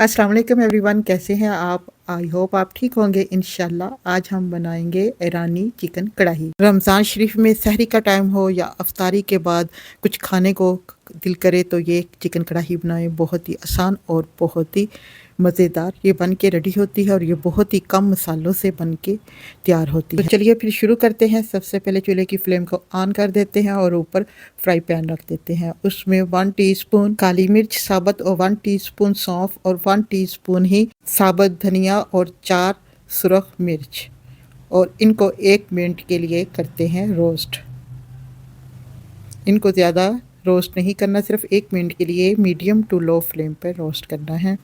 अस्सलाम वालेकुम एवरीवन, कैसे हैं आप? आई होप आप ठीक होंगे इंशाल्लाह। आज हम बनाएंगे ईरानी चिकन कढ़ाई। रमज़ान शरीफ में सहरी का टाइम हो या अफ्तारी के बाद कुछ खाने को दिल करे तो ये चिकन कढ़ाई बनाएं। बहुत ही आसान और बहुत ही मज़ेदार ये बन के रेडी होती है और ये बहुत ही कम मसालों से बन के तैयार होती है। तो चलिए फिर शुरू करते हैं। सबसे पहले चूल्हे की फ्लेम को ऑन कर देते हैं और ऊपर फ्राई पैन रख देते हैं। उसमें 1 टीस्पून काली मिर्च साबुत और 1 टीस्पून सौंफ और 1 टीस्पून ही साबुत धनिया और 4 सुरख मिर्च, और इनको 1 मिनट के लिए करते हैं रोस्ट। इनको ज़्यादा रोस्ट नहीं करना, सिर्फ 1 मिनट के लिए मीडियम टू लो फ्लेम पर रोस्ट करना है।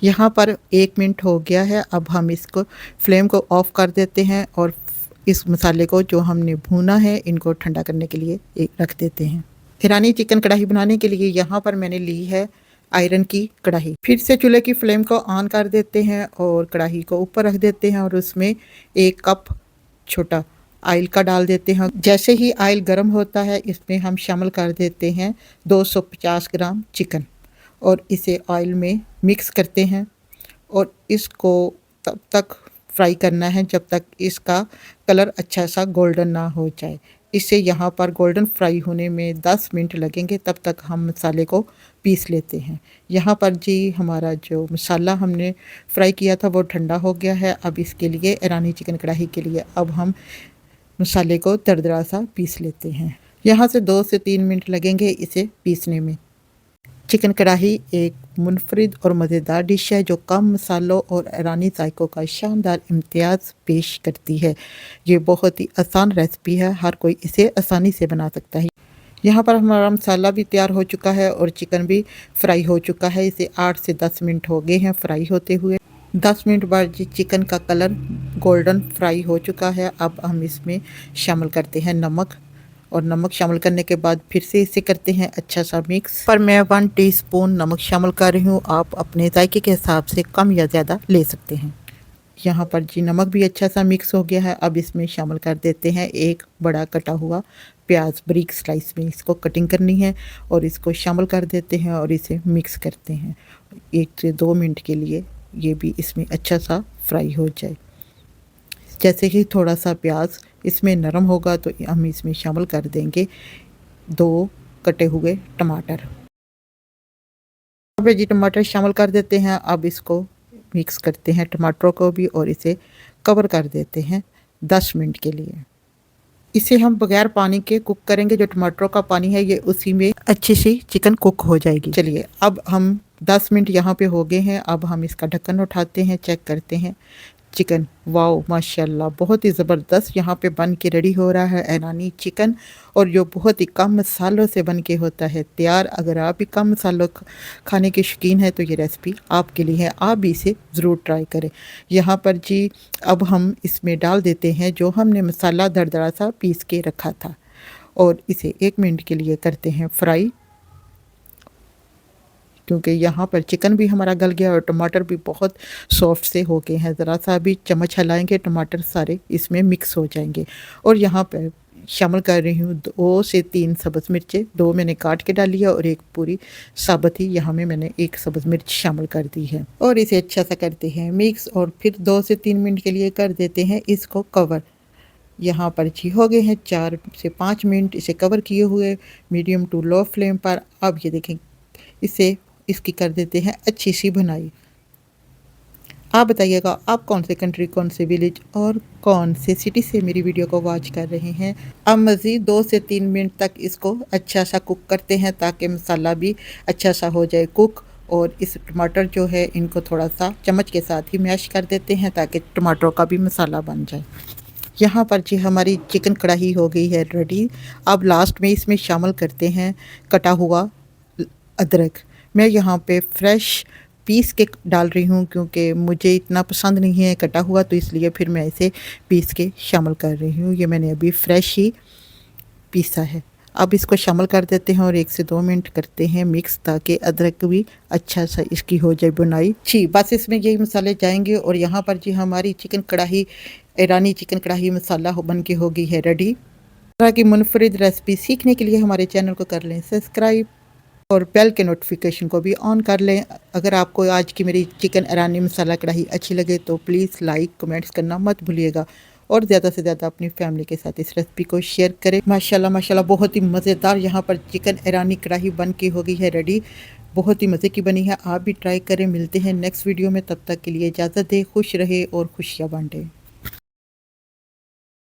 यहाँ पर 1 मिनट हो गया है। अब हम इसको फ्लेम को ऑफ कर देते हैं और इस मसाले को जो हमने भूना है इनको ठंडा करने के लिए रख देते हैं। ईरानी चिकन कढ़ाई बनाने के लिए यहाँ पर मैंने ली है आयरन की कढ़ाई। फिर से चूल्हे की फ्लेम को ऑन कर देते हैं और कढ़ाई को ऊपर रख देते हैं और उसमें 1 कप छोटा ऑयल का डाल देते हैं। जैसे ही ऑयल गर्म होता है इसमें हम शामिल कर देते हैं 250 ग्राम चिकन और इसे ऑयल में मिक्स करते हैं और इसको तब तक फ्राई करना है जब तक इसका कलर अच्छा सा गोल्डन ना हो जाए। इसे यहाँ पर गोल्डन फ्राई होने में 10 मिनट लगेंगे। तब तक हम मसाले को पीस लेते हैं। यहाँ पर जी हमारा जो मसाला हमने फ्राई किया था वो ठंडा हो गया है। अब इसके लिए ईरानी चिकन कढ़ाई के लिए अब हम मसाले को दरदरा सा पीस लेते हैं। यहाँ से 2 से 3 मिनट लगेंगे इसे पीसने में। चिकन कढ़ाई एक मुनफरिद और मज़ेदार डिश है जो कम मसालों और ईरानी जायकों का शानदार इम्तियाज़ पेश करती है। ये बहुत ही आसान रेसिपी है, हर कोई इसे आसानी से बना सकता है। यहाँ पर हमारा मसाला भी तैयार हो चुका है और चिकन भी फ्राई हो चुका है। इसे 8 से 10 मिनट हो गए हैं फ्राई होते हुए। 10 मिनट बाद चिकन का कलर गोल्डन फ्राई हो चुका है। अब हम इसमें शामिल करते हैं नमक, और नमक शामिल करने के बाद फिर से इसे करते हैं अच्छा सा मिक्स। पर मैं 1 टीस्पून नमक शामिल कर रही हूँ, आप अपने जायके के हिसाब से कम या ज़्यादा ले सकते हैं। यहाँ पर जी नमक भी अच्छा सा मिक्स हो गया है। अब इसमें शामिल कर देते हैं 1 बड़ा कटा हुआ प्याज, बारीक स्लाइस में इसको कटिंग करनी है और इसको शामिल कर देते हैं और इसे मिक्स करते हैं 1 से 2 मिनट के लिए। ये भी इसमें अच्छा सा फ्राई हो जाए। जैसे ही थोड़ा सा प्याज इसमें नरम होगा तो हम इसमें शामिल कर देंगे 2 कटे हुए टमाटर। अब जी टमाटर शामिल कर देते हैं। अब इसको मिक्स करते हैं टमाटरों को भी और इसे कवर कर देते हैं 10 मिनट के लिए। इसे हम बगैर पानी के कुक करेंगे। जो टमाटरों का पानी है ये उसी में अच्छी सी चिकन कुक हो जाएगी। चलिए अब हम 10 मिनट यहाँ पे हो गए हैं। अब हम इसका ढक्कन उठाते हैं, चेक करते हैं चिकन। वाओ माशाल्लाह, बहुत ही ज़बरदस्त यहाँ पे बन के रेडी हो रहा है ईरानी चिकन, और जो बहुत ही कम मसालों से बन के होता है तैयार। अगर आप भी कम मसालों खाने के शौकीन हैं तो ये रेसिपी आपके लिए है, आप भी इसे ज़रूर ट्राई करें। यहाँ पर जी अब हम इसमें डाल देते हैं जो हमने मसाला दरदरा सा पीस के रखा था और इसे 1 मिनट के लिए करते हैं फ्राई, क्योंकि यहाँ पर चिकन भी हमारा गल गया और टमाटर भी बहुत सॉफ्ट से हो गए हैं। ज़रा सा भी चम्मच हिलाएंगे टमाटर सारे इसमें मिक्स हो जाएंगे। और यहाँ पर शामिल कर रही हूँ 2 से 3 सब्ज़ मिर्चें। 2 मैंने काट के डाली है और 1 पूरी साबुत ही यहाँ में मैंने 1 सब्ज़ मिर्च शामिल कर दी है और इसे अच्छा सा करते हैं मिक्स और फिर 2 से 3 मिनट के लिए कर देते हैं इसको कवर। यहाँ पर जी हो गए हैं 4 से 5 मिनट इसे कवर किए हुए मीडियम टू लो फ्लेम पर। अब ये देखें इसे इसकी कर देते हैं अच्छी सी भुनाई। आप बताइएगा आप कौन से कंट्री, कौन से विलेज और कौन से सिटी से मेरी वीडियो को वॉच कर रहे हैं। अब मज़ीद 2 से 3 मिनट तक इसको अच्छा सा कुक करते हैं ताकि मसाला भी अच्छा सा हो जाए कुक। और इस टमाटर जो है इनको थोड़ा सा चम्मच के साथ ही मैश कर देते हैं ताकि टमाटरों का भी मसाला बन जाए। यहाँ पर जी हमारी चिकन कढ़ाई हो गई है रेडी। अब लास्ट में इसमें शामिल करते हैं कटा हुआ अदरक। मैं यहाँ पे फ्रेश पीस के डाल रही हूँ क्योंकि मुझे इतना पसंद नहीं है कटा हुआ, तो इसलिए फिर मैं इसे पीस के शामिल कर रही हूँ। ये मैंने अभी फ्रेश ही पीसा है। अब इसको शामिल कर देते हैं और 1 से 2 मिनट करते हैं मिक्स ताकि अदरक भी अच्छा सा इसकी हो जाए बुनाई। जी बस इसमें यही मसाले जाएंगे और यहाँ पर जी हमारी चिकन कढ़ाई, ईरानी चिकन कढ़ाई मसाला बन के हो गई है रेडी। तरह की मुनफरिद रेसिपी सीखने के लिए हमारे चैनल को कर लें सब्सक्राइब। और बेल के नोटिफिकेशन को भी ऑन कर लें। अगर आपको आज की मेरी चिकन ईरानी मसाला कढ़ाई अच्छी लगे तो प्लीज़ लाइक कमेंट्स करना मत भूलिएगा और ज़्यादा से ज़्यादा अपनी फैमिली के साथ इस रेसिपी को शेयर करें। माशाल्लाह माशाल्लाह बहुत ही मज़ेदार यहाँ पर चिकन ईरानी कढ़ाई बन के हो गई है रेडी। बहुत ही मज़े की बनी है, आप भी ट्राई करें। मिलते हैं नेक्स्ट वीडियो में, तब तक के लिए इजाज़त दें। खुश रहे और खुशियाँ बांटें।